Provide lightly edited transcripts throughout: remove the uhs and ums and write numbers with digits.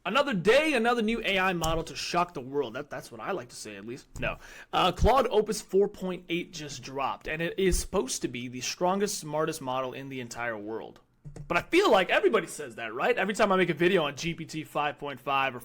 Another day, another new AI model to shock the world. That's what I like to say, at least. No. Claude Opus 4.8 just dropped, and it is supposed to be the strongest, smartest model in the entire world. But I feel like everybody says that, right? Every time I make a video on GPT 5.5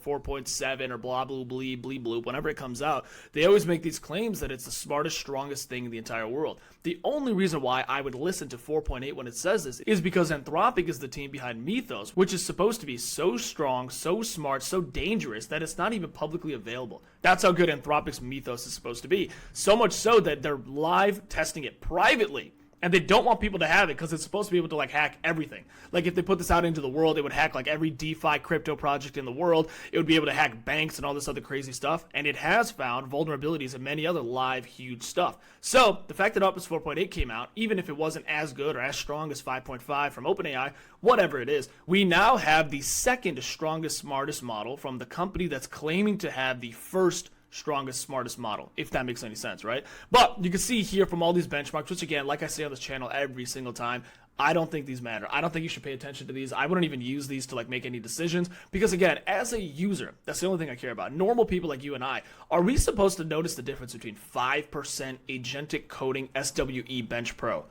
or 4.7 or blah, blah, blah, blah, blah, whenever it comes out, they always make these claims that it's the smartest, strongest thing in the entire world. The only reason why I would listen to 4.8 when it says this is because Anthropic is the team behind Mythos, which is supposed to be so strong, so smart, so dangerous that it's not even publicly available. That's how good Anthropic's Mythos is supposed to be. So much so that they're live testing it privately. And they don't want people to have it because it's supposed to be able to hack everything. Like if they put this out into the world, it would hack every DeFi crypto project in the world. It would be able to hack banks and all this other crazy stuff. And it has found vulnerabilities in many other live huge stuff. So the fact that Opus 4.8 came out, even if it wasn't as good or as strong as 5.5 from OpenAI, whatever it is, we now have the second strongest, smartest model from the company that's claiming to have the first strongest, smartest model, if that makes any sense, right? But you can see here from all these benchmarks, which again, like I say on this channel every single time, I don't think these matter. I don't think you should pay attention to these. I wouldn't even use these to make any decisions because again, as a user, that's the only thing I care about. Normal people like you and I, are we supposed to notice the difference between 5% agentic coding SWE Bench Pro?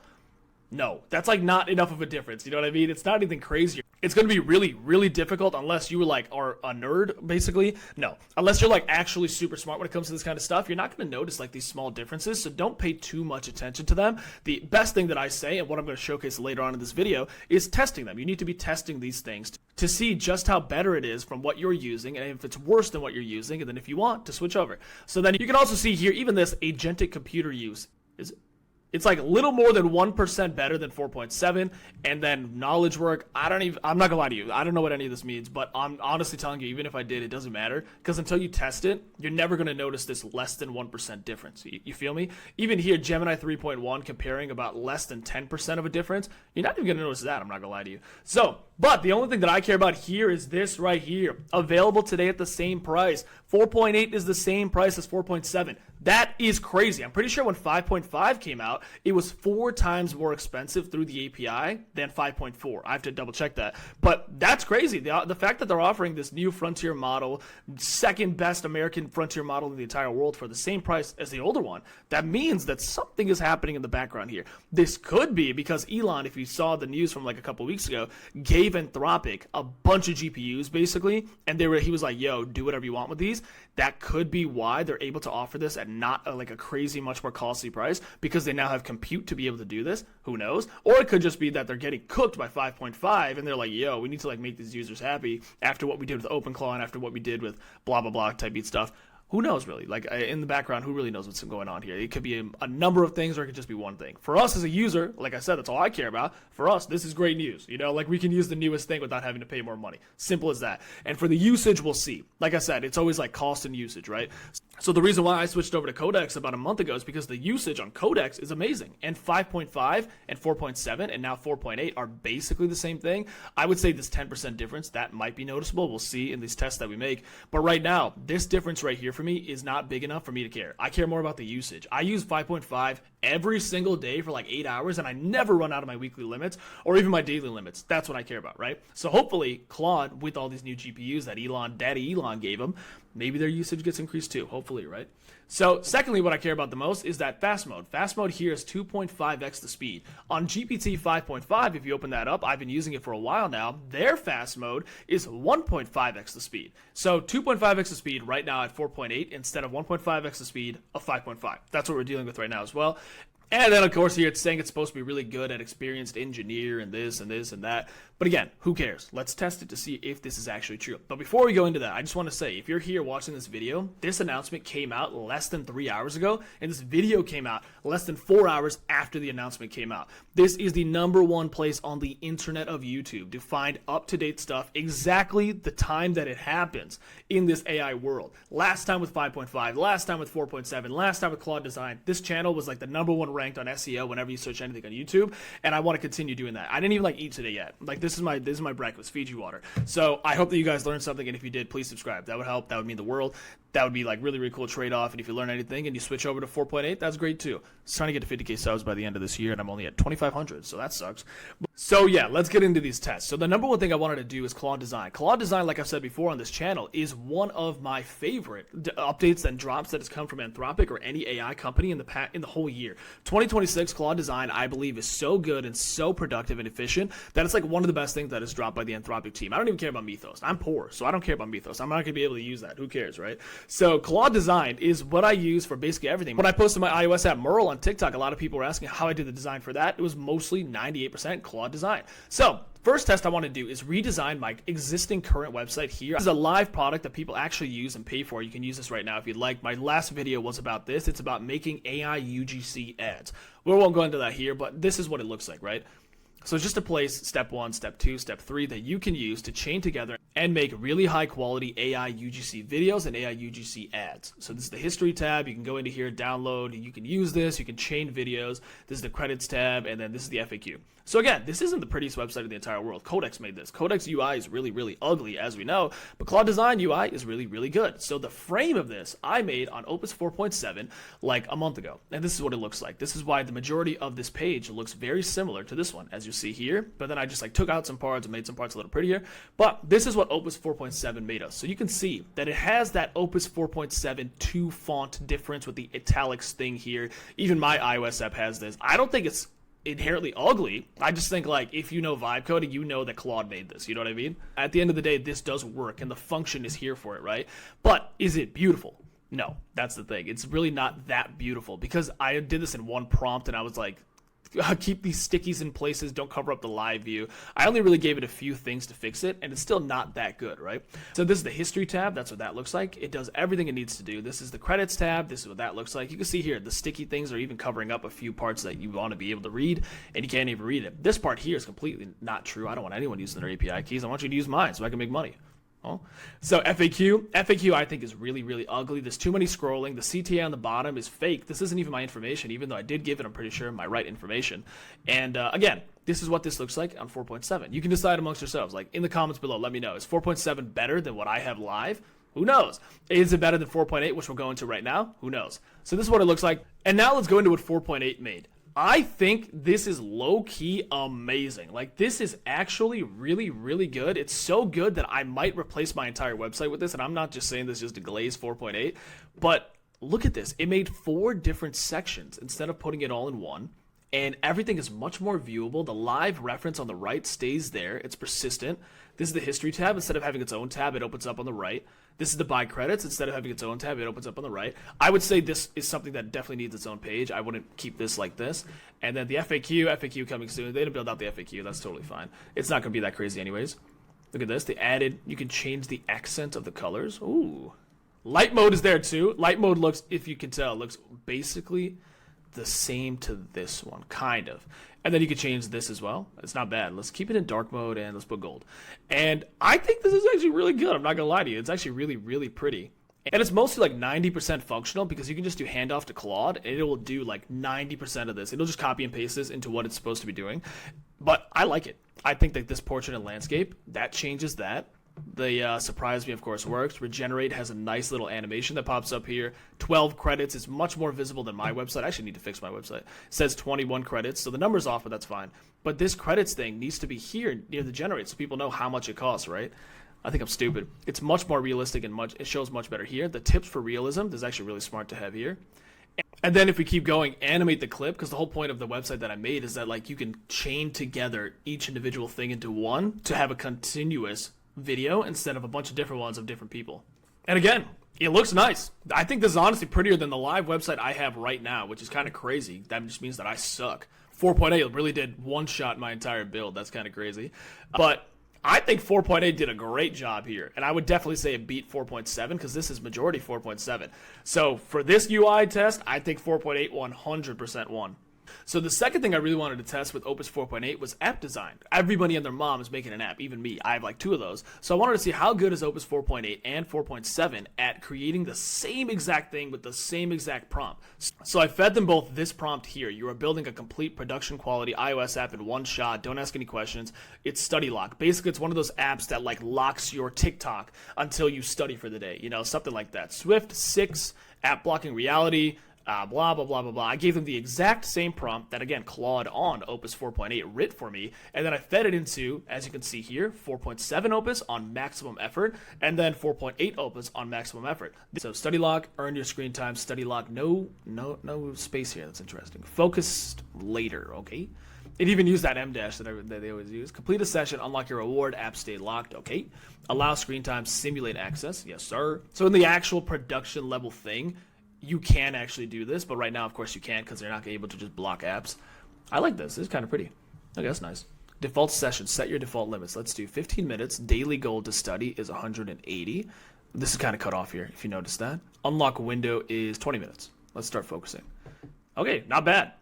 No, that's not enough of a difference. You know what I mean? It's not anything crazy. It's going to be really, really difficult unless you are a nerd, basically. No, unless you're actually super smart when it comes to this kind of stuff, you're not going to notice these small differences. So don't pay too much attention to them. The best thing that I say, and what I'm going to showcase later on in this video, is testing them. You need to be testing these things to see just how better it is from what you're using, and if it's worse than what you're using, and then if you want to switch over. So then you can also see here, even this agentic computer use is. It's a little more than 1% better than 4.7, and then knowledge work, I'm not gonna lie to you, I don't know what any of this means, but I'm honestly telling you, even if I did, it doesn't matter, because until you test it, you're never gonna notice this less than 1% difference. You feel me? Even here, Gemini 3.1 comparing about less than 10% of a difference, you're not even gonna notice that, I'm not gonna lie to you. So, but the only thing that I care about here is this right here, available today at the same price. 4.8 is the same price as 4.7. That is crazy. I'm pretty sure when 5.5 came out, it was 4 times more expensive through the API than 5.4. I have to double check that. But that's crazy. The fact that they're offering this new frontier model, second best American frontier model in the entire world for the same price as the older one, that means that something is happening in the background here. This could be because Elon, if you saw the news from a couple weeks ago, gave Anthropic a bunch of GPUs basically, and he was like, yo, do whatever you want with these. That could be why they're able to offer this at not a crazy much more costly price, because they now have compute to be able to do this. Who knows? Or it could just be that they're getting cooked by 5.5 and they're like, yo, we need to make these users happy after what we did with OpenClaw and after what we did with blah blah blah type beat stuff. Who knows, really? In the background, who really knows what's going on here? It could be a number of things, or it could just be one thing. For us as a user, like I said, that's all I care about. For us, this is great news. We can use the newest thing without having to pay more money. Simple as that. And for the usage, we'll see. Like I said, it's always cost and usage, right? So the reason why I switched over to Codex about a month ago is because the usage on Codex is amazing. And 5.5 and 4.7 and now 4.8 are basically the same thing. I would say this 10% difference, that might be noticeable. We'll see in these tests that we make. But right now, this difference right here for me is not big enough for me to care. I care more about the usage. I use 5.5 every single day for 8 hours, and I never run out of my weekly limits or even my daily limits. That's what I care about, right? So hopefully Claude, with all these new GPUs that Daddy Elon gave him, maybe their usage gets increased too, hopefully, right? So secondly, what I care about the most is that fast mode. Fast mode here is 2.5x the speed. On GPT 5.5, if you open that up, I've been using it for a while now, their fast mode is 1.5x the speed. So 2.5x the speed right now at 4.8 instead of 1.5x the speed of 5.5. That's what we're dealing with right now as well. And then, of course, here it's saying it's supposed to be really good at experienced engineer and this and this and that. But again, who cares? Let's test it to see if this is actually true. But before we go into that, I just want to say, if you're here watching this video, this announcement came out less than 3 hours ago, and this video came out less than 4 hours after the announcement came out. This is the #1 place on the internet of YouTube to find up-to-date stuff, exactly the time that it happens in this AI world. Last time with 5.5, last time with 4.7, last time with Claude Design, this channel was the #1 ranked on SEO whenever you search anything on YouTube, and I want to continue doing that. I didn't even eat today yet. This is my breakfast, Fiji water. So I hope that you guys learned something, and if you did, please subscribe. That would help. That would mean the world. that would be like really, really cool trade-off. And if you learn anything and you switch over to 4.8, that's great too. It's trying to get to 50K subs by the end of this year, and I'm only at 2,500, so that sucks. So yeah, let's get into these tests. So the number one thing I wanted to do is Claude Design. Claude Design, like I've said before on this channel, is one of my favorite updates and drops that has come from Anthropic or any AI company in the whole year. 2026 Claude Design, I believe, is so good and so productive and efficient that it's like one of the best things that is dropped by the Anthropic team. I don't even care about Mythos. I'm poor, so I don't care about Mythos. I'm not going to be able to use that. Who cares, right? So Claude Design is what I use for basically everything. When I posted my iOS app Merle on TikTok, a lot of people were asking how I did the design for that. It was mostly 98% Claude Design. So first test I want to do is redesign my existing current website here. This is a live product that people actually use and pay for. You can use this right now if you'd like. My last video was about this. It's about making AI UGC ads. We won't go into that here, but this is what it looks like, right? So it's just a place, step 1, step 2, step 3, that you can use to chain together and make really high quality AI UGC videos and AI UGC ads. So this is the history tab. You can go into here, download, you can use this, you can chain videos. This is the credits tab, and then this is the FAQ. So again, this isn't the prettiest website in the entire world. Codex made this. Codex UI is really, really ugly, as we know, but Claude Design UI is really, really good. So the frame of this I made on Opus 4.7 like a month ago, and this is what it looks like. This is why the majority of this page looks very similar to this one, as you see here, but then I just like took out some parts and made some parts a little prettier. But this is what Opus 4.7 made us. So you can see that it has that Opus 4.7 2 font difference with the italics thing here. Even my iOS app has this. I don't think it's inherently ugly. I just think, like, if you know vibe coding, you know that Claude made this. You know what I mean? At the end of the day, this does work, and the function is here for it, right? But is it beautiful? No, that's the thing. It's really not that beautiful, because I did this in one prompt, and I was like, keep these stickies in places, don't cover up the live view. I only really gave it a few things to fix it, and it's still not that good, right? So this is the history tab. That's what that looks like. It does everything it needs to do. This is the credits tab. This is what that looks like. You can see here the sticky things are even covering up a few parts that you want to be able to read, and you can't even read it. This part here is completely not true. I don't want anyone using their API keys. I want you to use mine so I can make money. So FAQ I think is really, really ugly. There's too many scrolling. The CTA on the bottom is fake. This isn't even my information, even though I did give it, I'm pretty sure, my right information. And again, this is what this looks like on 4.7. You can decide amongst yourselves. Like, in the comments below, let me know. Is 4.7 better than what I have live? Who knows? Is it better than 4.8, which we'll go into right now? Who knows? So this is what it looks like. And now let's go into what 4.8 made. I think this is low-key amazing. Like, this is actually really, really good. It's so good that I might replace my entire website with this, and I'm not just saying this just to glaze 4.8, but look at this. It made 4 different sections instead of putting it all in one, and everything is much more viewable. The live reference on the right stays there. It's persistent. This is the history tab. Instead of having its own tab, it opens up on the right. This is the buy credits. Instead of having its own tab, it opens up on the right. I would say this is something that definitely needs its own page. I wouldn't keep this like this. And then the FAQ coming soon. They didn't build out the FAQ. That's totally fine. It's not going to be that crazy anyways. Look at this. They added, you can change the accent of the colors. Ooh. Light mode is there too. Light mode looks, if you can tell, looks basically the same to this one, kind of. And then you can change this as well. It's not bad. Let's keep it in dark mode and let's put gold. And I think this is actually really good. I'm not gonna lie to you. It's actually really, really pretty. And it's mostly like 90% functional, because you can just do handoff to Claude and it will do like 90% of this. It'll just copy and paste this into what it's supposed to be doing. But I like it. I think that this portrait and landscape, that changes that. The surprise me, of course, works. Regenerate has a nice little animation that pops up here. 12 credits is much more visible than my website. I actually need to fix my website. It says 21 credits, so the number's off, but that's fine. But this credits thing needs to be here near the generate so people know how much it costs, right? I think I'm stupid. It's much more realistic and it shows much better here. The tips for realism, this is actually really smart to have here. And then if we keep going, animate the clip, because the whole point of the website that I made is that, like, you can chain together each individual thing into one to have a continuous video instead of a bunch of different ones of different people. And again, it looks nice. I think this is honestly prettier than the live website I have right now, which is kind of crazy. That just means that I suck. 4.8 really did one-shot my entire build. That's kind of crazy. But I think 4.8 did a great job here. And I would definitely say it beat 4.7, because this is majority 4.7. So for this UI test, I think 4.8 100% won. So the second thing I really wanted to test with Opus 4.8 was app design. Everybody and their mom is making an app, even me. I have like 2 of those. So I wanted to see how good is Opus 4.8 and 4.7 at creating the same exact thing with the same exact prompt. So I fed them both this prompt here. You are building a complete production quality iOS app in one shot. Don't ask any questions. It's study lock. Basically, it's one of those apps that like locks your TikTok until you study for the day. You know, something like that. Swift 6, app blocking reality, blah, blah, blah, blah, blah. I gave them the exact same prompt that, again, Claude on Opus 4.8 writ for me, and then I fed it into, as you can see here, 4.7 Opus on maximum effort, and then 4.8 Opus on maximum effort. So study lock, earn your screen time, study lock, no space here. That's interesting. Focused later, okay? It even used that M dash that they always use. Complete a session, unlock your reward, app stay locked, okay? Allow screen time, simulate access, yes sir. So in the actual production level thing, you can actually do this, but right now, of course, you can't because they're not able to just block apps. I like this. This is kind of pretty. Okay, that's nice. Default session. Set your default limits. Let's do 15 minutes. Daily goal to study is 180. This is kind of cut off here, if you notice that. Unlock window is 20 minutes. Let's start focusing. Okay, not bad.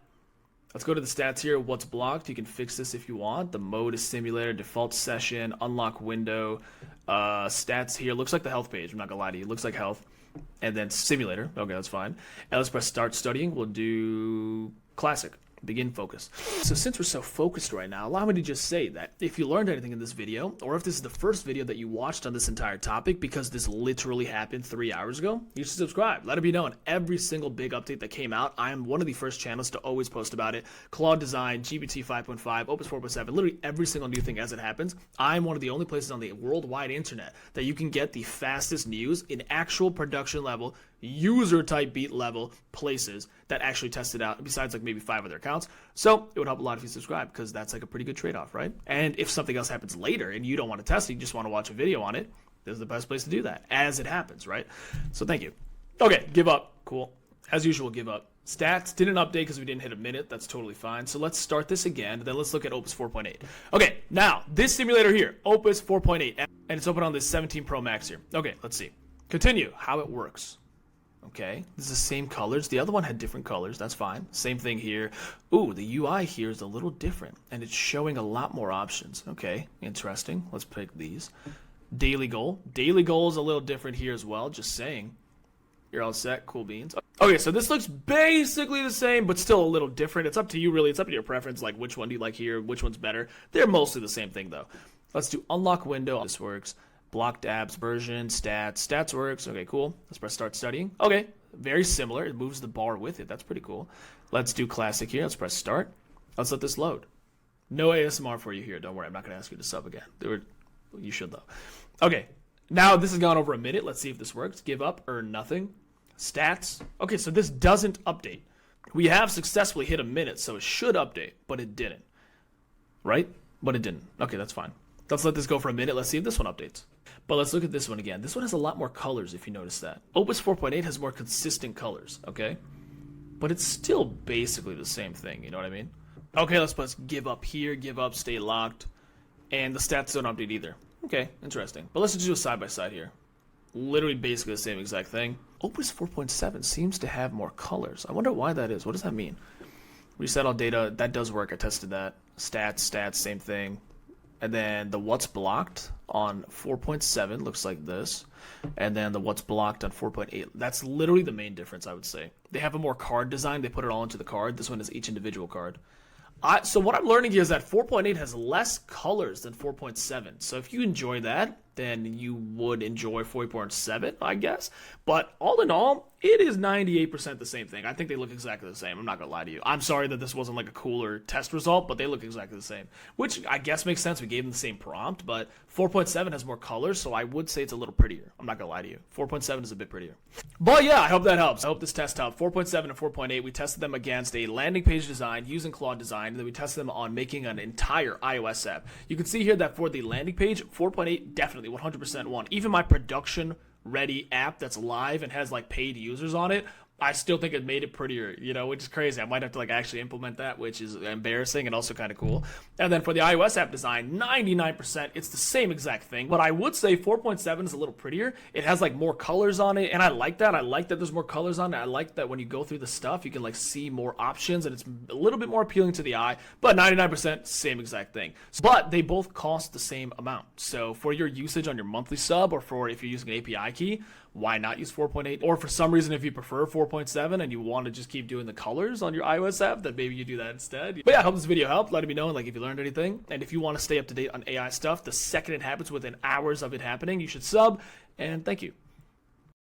Let's go to the stats here. What's blocked? You can fix this if you want. The mode is simulator, default session, unlock window. Stats here. Looks like the health page. I'm not going to lie to you. Looks like health. And then simulator. Okay, that's fine. And let's press start studying. We'll do classic. Begin focus. So since we're so focused right now, allow me to just say that if you learned anything in this video, or if this is the first video that you watched on this entire topic because this literally happened 3 hours ago, you should subscribe. Let it be known every single big update that came out, I am one of the first channels to always post about it. Claude Design, GPT 5.5, Opus 4.7, literally every single new thing as it happens. I'm one of the only places on the worldwide internet that you can get the fastest news in actual production level, user type beat level places that actually test it out, besides like maybe 5 other accounts. So it would help a lot if you subscribe, because that's like a pretty good trade-off, right? And if something else happens later and you don't want to test it, you just want to watch a video on it, this is the best place to do that as it happens, right? So thank you. Okay, give up. Cool. As usual, give up. Stats didn't update because we didn't hit a minute. That's totally fine. So let's start this again, and then let's look at Opus 4.8. Okay, now this simulator here, Opus 4.8, and it's open on this 17 Pro Max here. Okay, let's see. Continue. How it works. Okay, this is the same colors. The other one had different colors. That's fine. Same thing here. Ooh, the UI here is a little different, and it's showing a lot more options. Okay, interesting. Let's pick these. Daily goal. Daily goal is a little different here as well. Just saying. You're all set. Cool beans. Okay, so this looks basically the same, but still a little different. It's up to you, really. It's up to your preference, like which one do you like here, which one's better. They're mostly the same thing, though. Let's do unlock window. This works. Blocked apps, version, stats. Stats works. Okay, cool. Let's press start studying. Okay, very similar. It moves the bar with it. That's pretty cool. Let's do classic here. Let's press start. Let's let this load. No ASMR for you here. Don't worry. I'm not going to ask you to sub again. You should, though. Okay, now this has gone over a minute. Let's see if this works. Give up, earn nothing. Stats. Okay, so this doesn't update. We have successfully hit a minute, so it should update, but it didn't. Right? But it didn't. Okay, that's fine. Let's let this go for a minute. Let's see if this one updates. But let's look at this one again. This one has a lot more colors, if you notice that. Opus 4.8 has more consistent colors, okay? But it's still basically the same thing, you know what I mean? Okay, let's press give up here, give up, stay locked. And the stats don't update either. Okay, interesting. But let's just do a side-by-side here. Literally basically the same exact thing. Opus 4.7 seems to have more colors. I wonder why that is. What does that mean? Reset all data. That does work. I tested that. Stats, same thing. And then the what's blocked on 4.7 looks like this. And then the what's blocked on 4.8. That's literally the main difference, I would say. They have a more card design. They put it all into the card. This one is each individual card. So what I'm learning here is that 4.8 has less colors than 4.7. So if you enjoy that, then you would enjoy 4.7, I guess. But all in all, it is 98% the same thing. I think they look exactly the same. I'm not going to lie to you. I'm sorry that this wasn't like a cooler test result, but they look exactly the same. Which I guess makes sense. We gave them the same prompt, but 4.7 has more colors, so I would say it's a little prettier. I'm not going to lie to you. 4.7 is a bit prettier. But yeah, I hope that helps. I hope this test helped. 4.7 and 4.8, we tested them against a landing page design using Claude Design, and then we tested them on making an entire iOS app. You can see here that for the landing page, 4.8 definitely 100% won. Even my production ready app that's live and has like paid users on it, I still think it made it prettier, you know, which is crazy. I might have to like actually implement that, which is embarrassing and also kind of cool. And then for the iOS app design, 99%, it's the same exact thing. But I would say 4.7 is a little prettier. It has like more colors on it, and I like that. I like that there's more colors on it. I like that when you go through the stuff, you can like see more options, and it's a little bit more appealing to the eye. But 99%, same exact thing. But they both cost the same amount. So for your usage on your monthly sub, or for if you're using an API key, why not use 4.8? Or for some reason, if you prefer 4.7 and you want to just keep doing the colors on your iOS app, then maybe you do that instead. But yeah, I hope this video helped. Let me know like if you learned anything. And if you want to stay up to date on AI stuff, the second it happens, within hours of it happening, you should sub. And thank you.